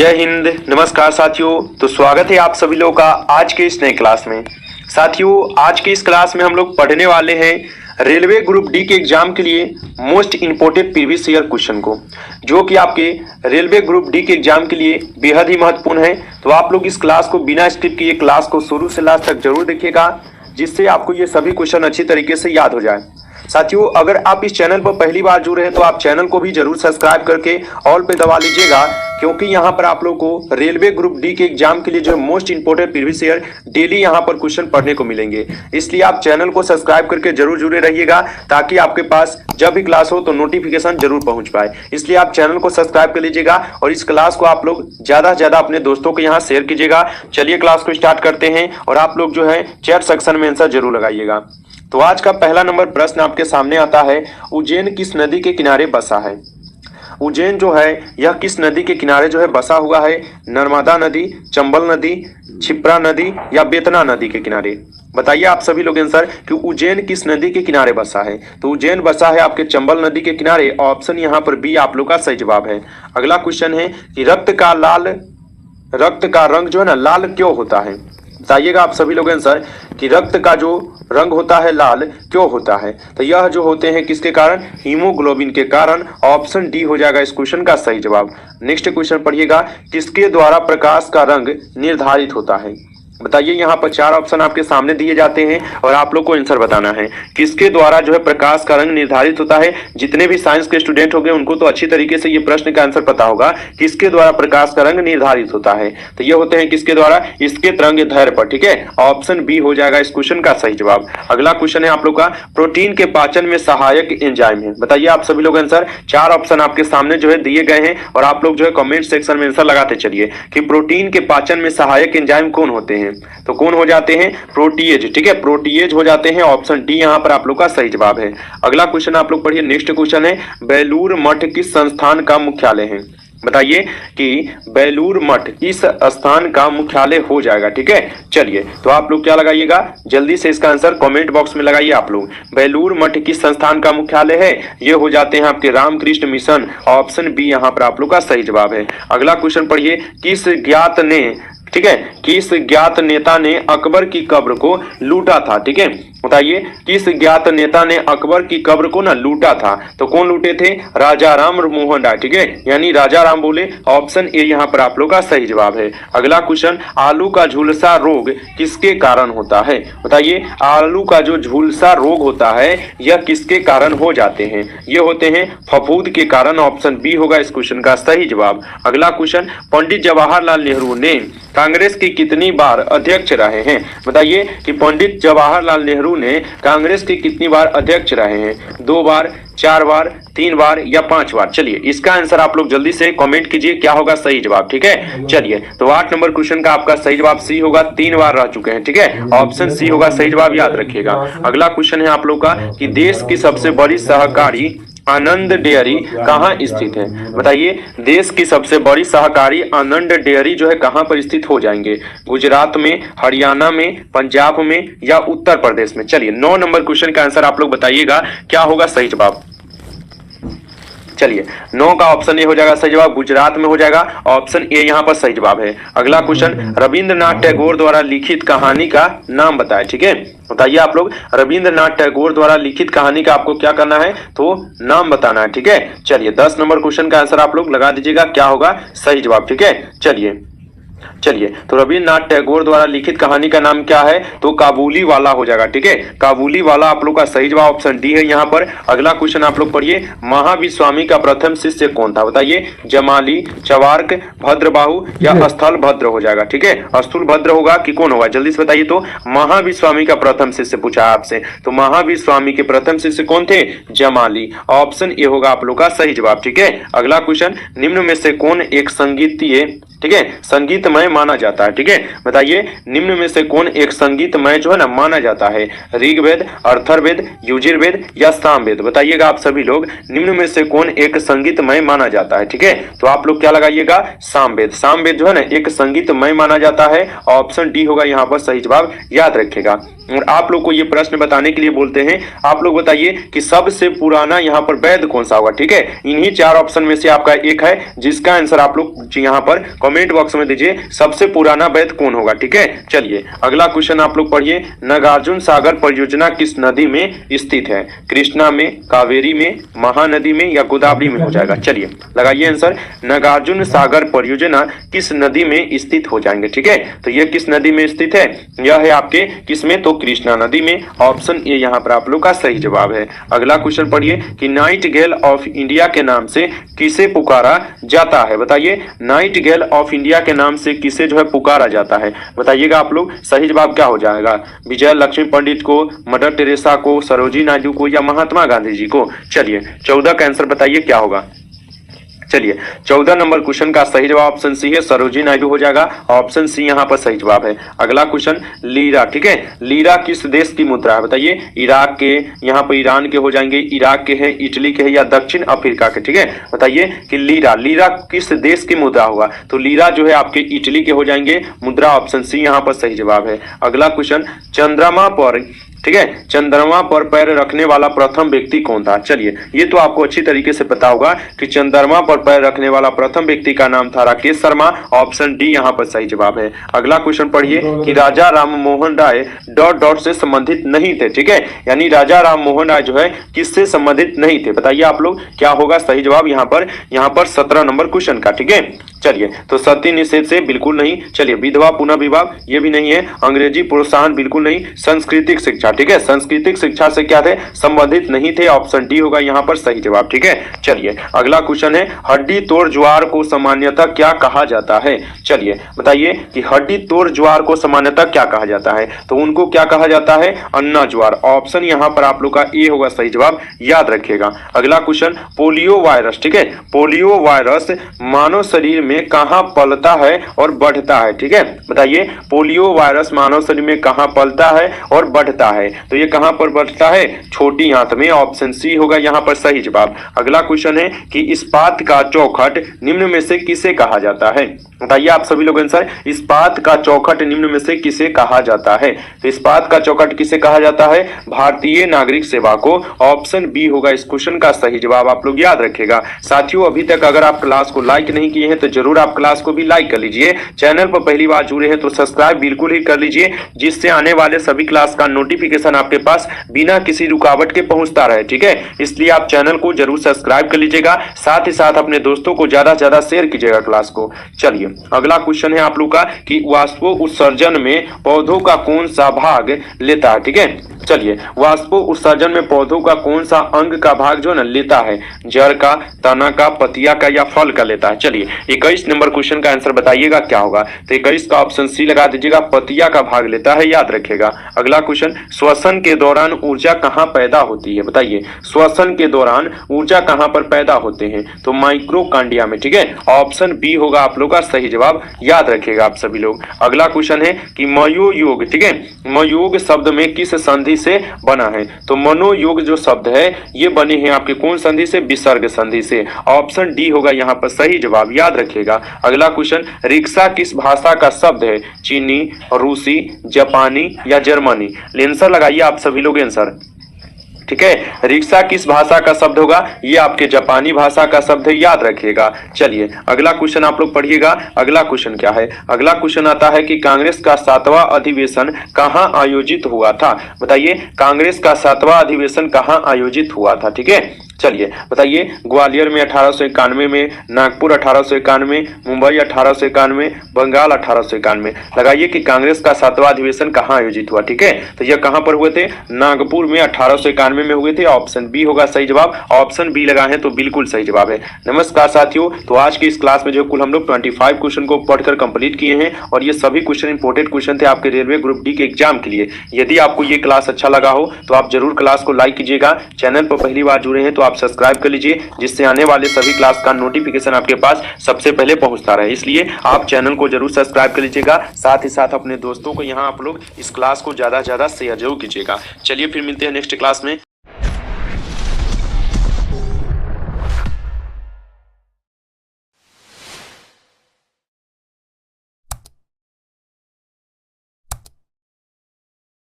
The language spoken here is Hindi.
जय हिंद। नमस्कार साथियों, तो स्वागत है आप सभी लोगों का आज के इस नए क्लास में। साथियों, आज के इस क्लास में हम लोग पढ़ने वाले हैं रेलवे ग्रुप डी के एग्जाम के लिए most important previous year question को, जो कि आपके रेलवे ग्रुप डी के एग्जाम के लिए बेहद ही महत्वपूर्ण है। तो आप लोग इस क्लास को बिना स्किप किए क्लास को शुरू से लास्ट तक जरूर देखिएगा, जिससे आपको ये सभी क्वेश्चन अच्छी तरीके से याद हो जाए। साथियों, अगर आप इस चैनल पर पहली बार जुड़े हैं तो आप चैनल को भी जरूर सब्सक्राइब करके ऑल पे दबा लीजिएगा, क्योंकि यहाँ पर आप लोग को रेलवे ग्रुप डी के एग्जाम के लिए जो most important previous year daily यहाँ पर क्वेश्चन पढ़ने को मिलेंगे। इसलिए आप चैनल को सब्सक्राइब करके जरूर जुड़े रहिएगा, ताकि आपके पास जब भी क्लास हो तो नोटिफिकेशन जरूर पहुंच पाए। इसलिए आप चैनल को सब्सक्राइब कर लीजिएगा और इस क्लास को आप लोग ज्यादा से ज्यादा अपने दोस्तों को यहाँ शेयर कीजिएगा। चलिए क्लास को स्टार्ट करते हैं और आप लोग जो है चैट सेक्शन में आंसर जरूर लगाइएगा। तो आज का पहला नंबर प्रश्न आपके सामने आता है, उज्जैन किस नदी के किनारे बसा है? उज्जैन जो है यह किस नदी के किनारे जो है बसा हुआ है? नर्मदा नदी, चंबल नदी, क्षिप्रा नदी या बेतना नदी के किनारे? बताइए आप सभी लोग आंसर कि उज्जैन किस नदी के किनारे बसा है। तो उज्जैन बसा है आपके चंबल नदी के किनारे। ऑप्शन यहाँ पर बी आप लोग का सही जवाब है। अगला क्वेश्चन है कि रक्त का रंग जो है ना लाल क्यों होता है? बताइएगा आप सभी लोग आंसर कि रक्त का जो रंग होता है लाल क्यों होता है? तो यह जो होते हैं किसके कारण? हीमोग्लोबिन के कारण। ऑप्शन डी हो जाएगा इस क्वेश्चन का सही जवाब। नेक्स्ट क्वेश्चन पढ़िएगा, किसके द्वारा प्रकाश का रंग निर्धारित होता है? बताइए, यहाँ पर चार ऑप्शन आपके सामने दिए जाते हैं और आप लोग को आंसर बताना है किसके द्वारा जो है प्रकाश का रंग निर्धारित होता है। जितने भी साइंस के स्टूडेंट होंगे उनको तो अच्छी तरीके से ये प्रश्न का आंसर पता होगा, किसके द्वारा प्रकाश का रंग निर्धारित होता है। तो ये होते हैं किसके द्वारा? इसके तरंगदैर्ध्य पर। ठीक है, ऑप्शन बी हो जाएगा इस क्वेश्चन का सही जवाब। अगला क्वेश्चन है आप लोग का, प्रोटीन के पाचन में सहायक एंजाइम है। बताइए आप सभी लोग आंसर। चार ऑप्शन आपके सामने जो है दिए गए हैं और आप लोग जो है कमेंट सेक्शन में आंसर लगाते चलिए कि प्रोटीन के पाचन में सहायक एंजाइम कौन होते हैं। तो कौन हो जाते हैं? प्रोटीएज। ठीक है, प्रोटीएज हो जाते हैं। ऑप्शन डी यहाँ पर आप लोग का सही जवाब है। अगला क्वेश्चन आप लोग पढ़िए। नेक्स्ट क्वेश्चन है, बेलूर मठ किस संस्थान का मुख्यालय है? बताइए कि बेलूर मठ किस स्थान का मुख्यालय हो जाएगा। ठीक है, चलिए तो आप लोग क्या लगाइएगा, जल्दी से इसका आंसर कमेंट बॉक्स में लगाइए आप लोग। बेलूर मठ किस संस्थान का मुख्यालय है? ये हो जाते हैं आपके रामकृष्ण मिशन। ऑप्शन बी यहाँ पर आप लोग का सही जवाब है। अगला क्वेश्चन पढ़िए, किस ज्ञात नेता ने अकबर की कब्र को लूटा था? ठीक है, बताइए किस ज्ञात नेता ने अकबर की कब्र को ना लूटा था? तो कौन लूटे थे? राजा राम मोहन राय। ठीक है, यानी राजा राम बोले। ऑप्शन ए यहाँ पर आप लोग का सही जवाब है। अगला क्वेश्चन, आलू का झुलसा रोग किसके कारण होता है? बताइए, आलू का जो झुलसा रोग होता है यह किसके कारण हो जाते हैं? ये होते हैं फफूंद के कारण। ऑप्शन बी होगा इस क्वेश्चन का सही जवाब। अगला क्वेश्चन, पंडित जवाहरलाल नेहरू ने कांग्रेस के कितनी बार अध्यक्ष रहे हैं? बताइए कि पंडित जवाहरलाल नेहरू ने कांग्रेस के कितनी बार अध्यक्ष रहे हैं? 2 बार, 4 बार, 3 बार या 5 बार? चलिए इसका आंसर आप लोग जल्दी से कमेंट कीजिए, क्या होगा सही जवाब। ठीक है, चलिए तो 8 नंबर क्वेश्चन का आपका सही जवाब सी होगा। 3 बार रह चुके हैं। ठीक है, ऑप्शन सी होगा सही जवाब, याद रखिएगा। अगला क्वेश्चन है आप लोग का कि देश की सबसे बड़ी सहकारी आनंद डेयरी कहाँ स्थित है? बताइए, देश की सबसे बड़ी सहकारी आनंद डेयरी जो है कहाँ पर स्थित हो जाएंगे? गुजरात में, हरियाणा में, पंजाब में या उत्तर प्रदेश में? चलिए 9 नंबर क्वेश्चन का आंसर आप लोग बताइएगा, क्या होगा सही जवाब। चलिए 9 का ऑप्शन ए हो जाएगा सही जवाब, गुजरात में हो जाएगा। ऑप्शन ए यहाँ पर सही जवाब है। अगला क्वेश्चन, रविंद्रनाथ टैगोर द्वारा लिखित कहानी का नाम बताएं। ठीक है, बताइए आप लोग, रविंद्रनाथ टैगोर द्वारा लिखित कहानी का आपको क्या करना है? तो नाम बताना है। ठीक है, चलिए 10 नंबर क्वेश्चन का आंसर आप लोग लगा दीजिएगा, क्या होगा सही जवाब। ठीक है, चलिए तो रविंद्रनाथ टैगोर द्वारा लिखित कहानी का नाम क्या है? तो काबुली वाला हो जाएगा। ठीक है, काबुली वाला आप लोग का सही जवाब ऑप्शन डी है यहाँ पर। अगला क्वेश्चन आप लोग पढ़िए, महावीर स्वामी का प्रथम शिष्य कौन था? बताइए, जमाली, चवार्क, भद्रबाहु या स्थल भद्र हो जाएगा। ठीक है, स्थूल भद्र होगा कि कौन होगा, जल्दी से बताइए। तो महावीर स्वामी का प्रथम शिष्य पूछा है आपसे, तो महावीर स्वामी के प्रथम शिष्य कौन थे? जमाली। ऑप्शन ए होगा आप लोग का सही जवाब। ठीक है, अगला क्वेश्चन, निम्न में से कौन एक संगीतमय माना जाता है? ठीक है, बताइए निम्न में से कौन एक संगीतमय जो है ना माना जाता है? ऋग्वेद, अथर्ववेद, यजुर्वेद या सामवेद? बताइएगा आप सभी लोग, निम्न में से कौन एक संगीतमय माना जाता है? ठीक है, तो आप लोग क्या लगाइएगा? सामवेद। सामवेद जो है ना एक संगीतमय माना जाता है। ऑप्शन डी होगा यहाँ पर सही जवाब, याद रखिएगा। और आप लोग को ये प्रश्न बताने के लिए बोलते हैं, आप लोग बताइए कि सबसे पुराना यहाँ पर वैद्य कौन सा होगा। ठीक है, इन्हीं 4 ऑप्शन में से आपका एक है जिसका आंसर आप लोग यहाँ पर कमेंट बॉक्स में दीजिए, सबसे पुराना वैद्य कौन होगा। ठीक है, चलिए अगला क्वेश्चन आप लोग पढ़िए। नागार्जुन सागर परियोजना किस नदी में स्थित है? कृष्णा में, कावेरी में, महानदी में या गोदावरी में हो जाएगा? चलिए लगाइए आंसर। नागार्जुन सागर परियोजना किस नदी में स्थित हो जाएंगे? ठीक है, तो यह किस नदी में स्थित है? यह है आपके किसमें? तो कृष्णा नदी में। ऑप्शन ए यहाँ पर आप लोग का सही जवाब है। अगला क्वेश्चन पढ़िए कि नाइटिंगेल ऑफ इंडिया के नाम से किसे पुकारा जाता है? बताइए, नाइटिंगेल ऑफ इंडिया के नाम से किसे जो है पुकारा जाता है? बताइएगा आप लोग, सही जवाब क्या हो जाएगा? विजय लक्ष्मी पंडित को, मदर टेरेसा को, सरोजिनी नायडू को या महात्मा गांधी जी को? चलिए 14 का आंसर बताइए क्या होगा। चलिए 14 नंबर क्वेश्चन का सही जवाब ऑप्शन सी है, सरोजिनी नायडू हो जाएगा। ऑप्शन सी यहाँ पर सही जवाब है। अगला क्वेश्चन लीरा। ठीक है, लीरा किस देश की मुद्रा है? बताइए, इराक के, यहाँ पर ईरान के हो जाएंगे, इराक के हैं, इटली के हैं या दक्षिण अफ्रीका के? ठीक है, बताइए कि लीरा किस देश की मुद्रा होगा? तो लीरा जो है आपके इटली के हो जाएंगे। मुद्रा ऑप्शन सी यहाँ पर सही जवाब है। अगला क्वेश्चन, चंद्रमा पर, ठीक है, चंद्रमा पर पैर रखने वाला प्रथम व्यक्ति कौन था? चलिए ये तो आपको अच्छी तरीके से पता होगा कि चंद्रमा पर पैर रखने वाला प्रथम व्यक्ति का नाम था राकेश शर्मा। ऑप्शन डी यहाँ पर सही जवाब है। अगला क्वेश्चन पढ़िए कि राजा राम मोहन राय ... से संबंधित नहीं थे। ठीक है, यानी राजा राम मोहन राय जो है किससे संबंधित नहीं थे? बताइए आप लोग क्या होगा सही जवाब यहाँ पर 17 नंबर क्वेश्चन का। ठीक है, चलिए तो सती निषेध से बिल्कुल नहीं। चलिए विधवा पुनः विवाह ये भी नहीं है। अंग्रेजी प्रोत्साहन बिल्कुल नहीं। सांस्कृतिक शिक्षा, ठीक है, सांस्कृतिक शिक्षा से क्या थे? संबंधित नहीं थे। ऑप्शन डी होगा यहाँ पर सही जवाब। ठीक है, चलिए अगला क्वेश्चन है, हड्डी तोड़ ज्वार को सामान्यतः क्या कहा जाता है? चलिए बताइए कि हड्डी तोड़ ज्वार को सामान्यतः क्या कहा जाता है? तो उनको क्या कहा जाता है? अन्ना ज्वार। ऑप्शन यहाँ पर आप लोग का ए होगा सही जवाब, याद रखिएगा। अगला क्वेश्चन, पोलियो वायरस, ठीक है, पोलियो वायरस मानव शरीर में कहां पलता है और बढ़ता है? ठीक है, बताइए पोलियो वायरस मानव शरीर में कहां पलता है और बढ़ता है? तो ये कहां पर बढ़ता है? छोटी आंत में। ऑप्शन सी होगा यहाँ पर सही जवाब। अगला क्वेश्चन है कि इस्पात का चौखट निम्न में से किसे कहा जाता है? बताइए आप सभी लोग आंसर, इस्पात का चौखट निम्न में से किसे कहा जाता है? तो इस्पात का चौखट किसे कहा जाता है? भारतीय नागरिक सेवा को। ऑप्शन बी होगा इस क्वेश्चन का सही जवाब, आप लोग याद रखिएगा। साथियों अभी तक अगर आप क्लास को लाइक नहीं किए हैं तो जरूर आप क्लास को भी लाइक कर लीजिए। चैनल पर पहली बार जुड़े हैं तो सब्सक्राइब बिल्कुल ही कर लीजिए, जिससे आने वाले सभी क्लास का नोटिफिकेशन आपके पास बिना किसी रुकावट के पहुंचता रहे। ठीक है, इसलिए आप चैनल को जरूर सब्सक्राइब कर लीजिएगा, साथ ही साथ अपने दोस्तों को ज्यादा से ज्यादा शेयर कीजिएगा क्लास को। चलिए अगला क्वेश्चन है आप लोग का कि वाष्पो उत्सर्जन में पौधों का कौन सा भाग लेता है? ठीक है, चलिए वाष्पो उत्सर्जन में पौधों का कौन सा अंग का भाग जो है लेता है? जड़ का, तना का, पतिया का या फल का लेता है? चलिए 21 नंबर क्वेश्चन का आंसर बताइएगा क्या होगा। तो 21 का ऑप्शन सी लगा दीजिएगा, पतिया का भाग लेता है, याद रखिएगा। अगला क्वेश्चन, श्वसन के दौरान ऊर्जा कहाँ पैदा होती है? बताइए श्वसन के दौरान ऊर्जा कहाँ पर पैदा होते हैं? तो माइक्रोकांडिया में। ठीक है, ऑप्शन बी होगा आप लोग का सही जवाब, याद रखिएगा आप सभी लोग। अगला क्वेश्चन है कि मयोयोग, ठीक है, मयोग शब्द में किस संधि से बना है? तो मनोयोग जो शब्द है ये बने हैं आपके कौन संधि से? विसर्ग संधि से। ऑप्शन डी होगा यहाँ पर सही जवाब, याद रखिएगा। अगला क्वेश्चन, रिक्शा किस भाषा का शब्द है? चीनी, रूसी, जापानी या जर्मनी? आंसर लगाइए आप सभी लोग आंसर। ठीक है, रिक्शा किस भाषा का शब्द होगा? ये आपके जापानी भाषा का शब्द है, याद रखिएगा। चलिए अगला क्वेश्चन आप लोग पढ़िएगा। अगला क्वेश्चन क्या है? अगला क्वेश्चन आता है कि कांग्रेस का 7वां अधिवेशन कहां आयोजित हुआ था? बताइए कांग्रेस का 7वां अधिवेशन कहां आयोजित हुआ था? ठीक है, चलिए बताइए ग्वालियर में 1891 में, नागपुर 1891, मुंबई 1891, बंगाल 1891। लगाइए कि कांग्रेस का 7वां अधिवेशन कहाँ आयोजित हुआ। ठीक है, तो यह कहाँ पर हुए थे? नागपुर में 1891 में हुए थे। ऑप्शन बी होगा सही जवाब। ऑप्शन बी लगाए हैं तो बिल्कुल सही जवाब है। नमस्कार साथियों, तो आज की इस क्लास में जो कुल हम लोग 25 क्वेश्चन को पढ़कर कंप्लीट किए हैं और ये सभी क्वेश्चन इंपोर्टेंट क्वेश्चन थे आपके रेलवे ग्रुप डी के एग्जाम के लिए। यदि आपको ये क्लास अच्छा लगा हो तो आप जरूर क्लास को लाइक कीजिएगा। चैनल पर पहली बार जुड़े हैं तो आप सब्सक्राइब कर लीजिए, जिससे आने वाले सभी क्लास का नोटिफिकेशन आपके पास सबसे पहले पहुंचता रहे। इसलिए आप चैनल को जरूर सब्सक्राइब कर लीजिएगा, साथ ही साथ अपने दोस्तों को यहाँ आप लोग इस क्लास को ज्यादा से ज्यादा शेयर जरूर कीजिएगा। चलिए फिर मिलते हैं नेक्स्ट क्लास में।